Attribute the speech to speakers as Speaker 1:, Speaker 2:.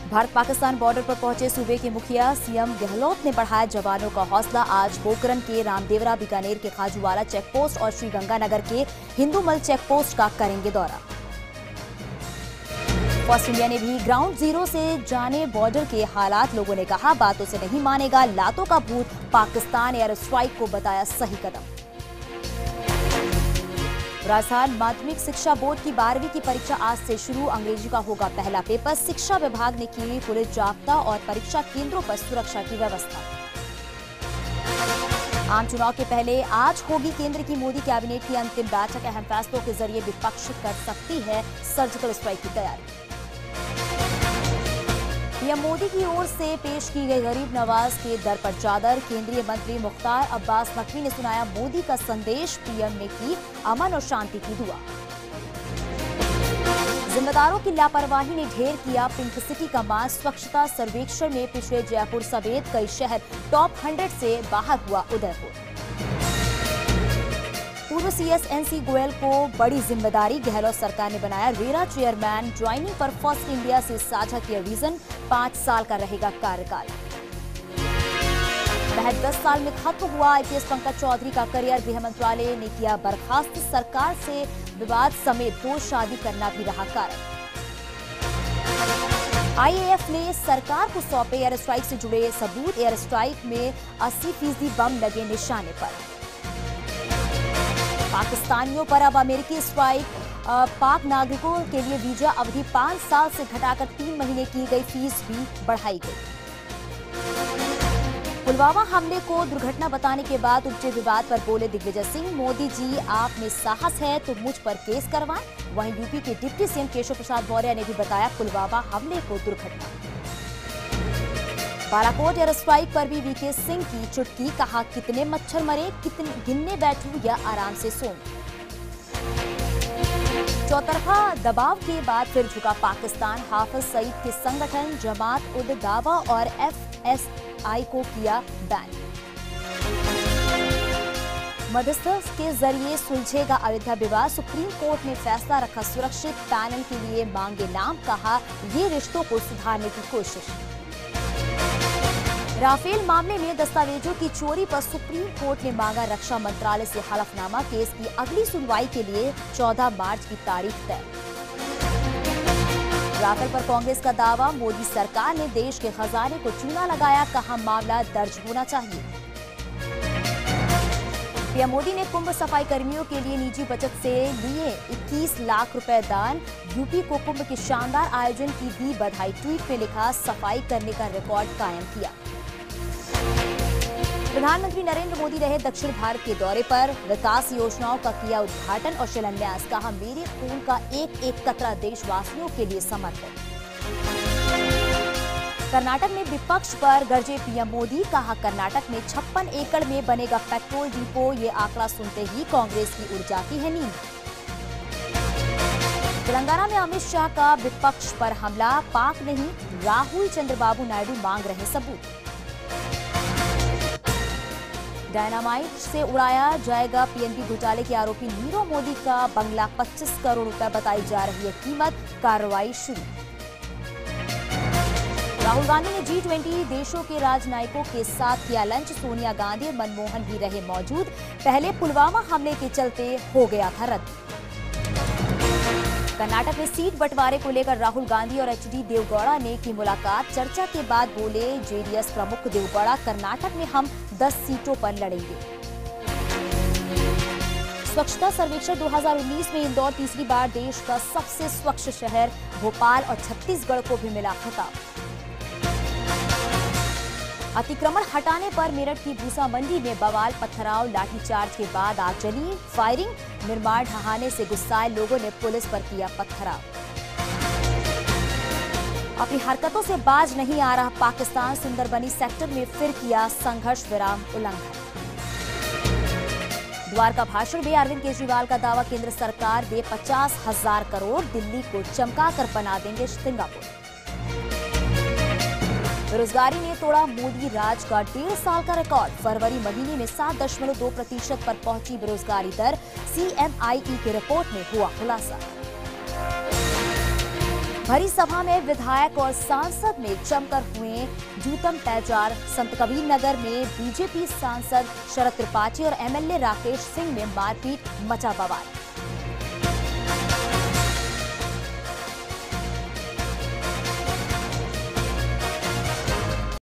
Speaker 1: Bharat Pakistan border पर पहुंचे सूबे के मुखिया सीएम गहलोत ने बढ़ाया जवानों का हौसला। आज पोखरण के रामदेवरा, बीकानेर के खाजूवाला चेकपोस्ट और श्रीगंगानगर के हिंदूमल चेकपोस्ट का करेंगे दौरा। फर्स्ट इंडिया ने भी ग्राउंड जीरो से जाने बॉर्डर के हालात। लोगों ने कहा बातों से नहीं मानेगा लातों का भूत। पाकिस्तान एयर स्ट्राइक को बताया सही कदम। राजस्थान माध्यमिक शिक्षा बोर्ड की 12वीं की परीक्षा आज से शुरू। अंग्रेजी का होगा पहला पेपर। शिक्षा विभाग ने की पुलिस जाब्ता और परीक्षा केंद्रों पर सुरक्षा की व्यवस्था। आम चुनाव के पहले आज होगी केंद्र की मोदी कैबिनेट की अंतिम बैठक। अहम फैसलों के जरिए विपक्ष कर सकती है सर्जिकल स्ट्राइक की तैयारी। पीएम मोदी की ओर से पेश की गई गरीब नवाज के दर पर चादर। केंद्रीय मंत्री मुख्तार अब्बास नकवी ने सुनाया मोदी का संदेश। पीएम ने की अमन और शांति की दुआ। जिम्मेदारों की लापरवाही ने ढेर किया पिंक सिटी का मान। स्वच्छता सर्वेक्षण में पिछले जयपुर समेत कई शहर टॉप 100 से बाहर हुआ उदयपुर। पूर्व सीएस एनसी गोयल को बड़ी जिम्मेदारी। गहलोत सरकार ने बनाया रेरा चेयरमैन। ज्वाइनिंग पर फर्स्ट इंडिया से साझा किया रीजन। 5 साल का रहेगा कार्यकाल। महज 10 साल में खत्म हुआ आईपीएस पंकज चौधरी का करियर। गृह मंत्रालय ने किया बर्खास्त। सरकार से विवाद समेत 2 शादी करना भी रहा कारण। आईएएफ ने सरकार को सौंपे एयर स्ट्राइक से जुड़े सबूत। एयर स्ट्राइक में 80% बम लगे निशाने पर। पाकिस्तानियों पर अब अमेरिकी स्ट्राइक। पाक नागरिकों के लिए वीजा अवधि 5 साल से घटाकर 3 महीने की गई। फीस भी बढ़ाई गई। पुलवामा हमले को दुर्घटना बताने के बाद उपजे विवाद पर बोले दिग्विजय सिंह। मोदी जी आप में साहस है तो मुझ पर केस करवाएं। वहीं यूपी के डिप्टी सीएम केशव प्रसाद मौर्य ने भी बताया पुलवामा हमले को दुर्घटना। बालाकोट एयर स्ट्राइक पर भी वीके सिंह की चुटकी। कहा कितने मच्छर मरे, कितने गिनने बैठूं या आराम से सोऊं। चौतरफा दबाव के बाद फिर झुका पाकिस्तान। हाफिज सईद के संगठन जमात उद दावा और एफएसआई को किया बैन। मध्यस्थ के जरिए सुलझेगा अयोध्या विवाद। सुप्रीम कोर्ट ने फैसला रखा सुरक्षित। पैनल के लिए मांगे नाम। कहा ये रिश्तों को सुधारने की कोशिश। राफेल मामले में दस्तावेजों की चोरी पर सुप्रीम कोर्ट ने मांगा रक्षा मंत्रालय से हलफनामा। केस की अगली सुनवाई के लिए 14 मार्च की तारीख तय। राफेल पर कांग्रेस का दावा। मोदी सरकार ने देश के खजाने को चूना लगाया। कहा मामला दर्ज होना चाहिए। पीएम मोदी ने कुंभ सफाई कर्मियों के लिए निजी बचत से लिए 21 लाख रुपए दान। यूपी को कुंभ के शानदार आयोजन की दी बधाई। ट्वीट में लिखा सफाई करने का रिकॉर्ड कायम किया। प्रधानमंत्री नरेंद्र मोदी रहे दक्षिण भारत के दौरे पर। विकास योजनाओं का किया उद्घाटन और शिलान्यास। कहा मेरे खून का एक एक कतरा देशवासियों के लिए समर्पित। कर्नाटक में विपक्ष पर गरजे पीएम मोदी। कहा कर्नाटक में 56 एकड़ में बनेगा पेट्रोल डिपो। ये आंकड़ा सुनते ही कांग्रेस की उड़ जाती है नींद। तेलंगाना में अमित शाह का विपक्ष पर हमला। पाक नहीं राहुल चंद्रबाबू नायडू मांग रहे सबूत। डायनामाइट से उड़ाया जाएगा पीएनबी घोटाले के आरोपी नीरव मोदी का बंगला। 25 करोड़ रुपए बताई जा रही है कीमत। कार्रवाई शुरू। राहुल गांधी ने G20 देशों के राजनयिकों के साथ किया लंच। सोनिया गांधी और मनमोहन भी रहे मौजूद। पहले पुलवामा हमले के चलते हो गया था रद्द। कर्नाटक में सीट बंटवारे को लेकर राहुल गांधी और एचडी देवगौड़ा ने की मुलाकात। चर्चा के बाद बोले जेडीएस प्रमुख देवगौड़ा कर्नाटक में हम 10 सीटों पर लड़ेंगे। स्वच्छता सर्वेक्षण 2019 में इंदौर तीसरी बार देश का सबसे स्वच्छ शहर। भोपाल और छत्तीसगढ़ को भी मिला खिताब। अतिक्रमण हटाने पर मेरठ की भूसा मंडी में बवाल। पथराव लाठीचार्ज के बाद आगजनी फायरिंग। निर्माण ढहाने से गुस्साए लोगों ने पुलिस पर किया पथराव। अपनी हरकतों से बाज नहीं आ रहा पाकिस्तान। सुंदरबनी सेक्टर में फिर किया संघर्ष विराम उल्लंघन। द्वारका भाषण में अरविंद केजरीवाल का दावा केंद्र सरकार दे 50,000 करोड़। दिल्ली को चमकाकर बना देंगे सिंगापुर। बेरोजगारी ने तोड़ा मोदी राज का 1.5 साल का रिकॉर्ड। फरवरी महीने में 7.2% पर पहुंची बेरोजगारी दर। सीएमआईई की रिपोर्ट में हुआ खुलासा। भरी सभा में विधायक और सांसद में जमकर हुए जूतम तैजार। संत कबीर नगर में बीजेपी सांसद शरद त्रिपाठी और एमएलए राकेश सिंह में मारपीट, मचा बवाल।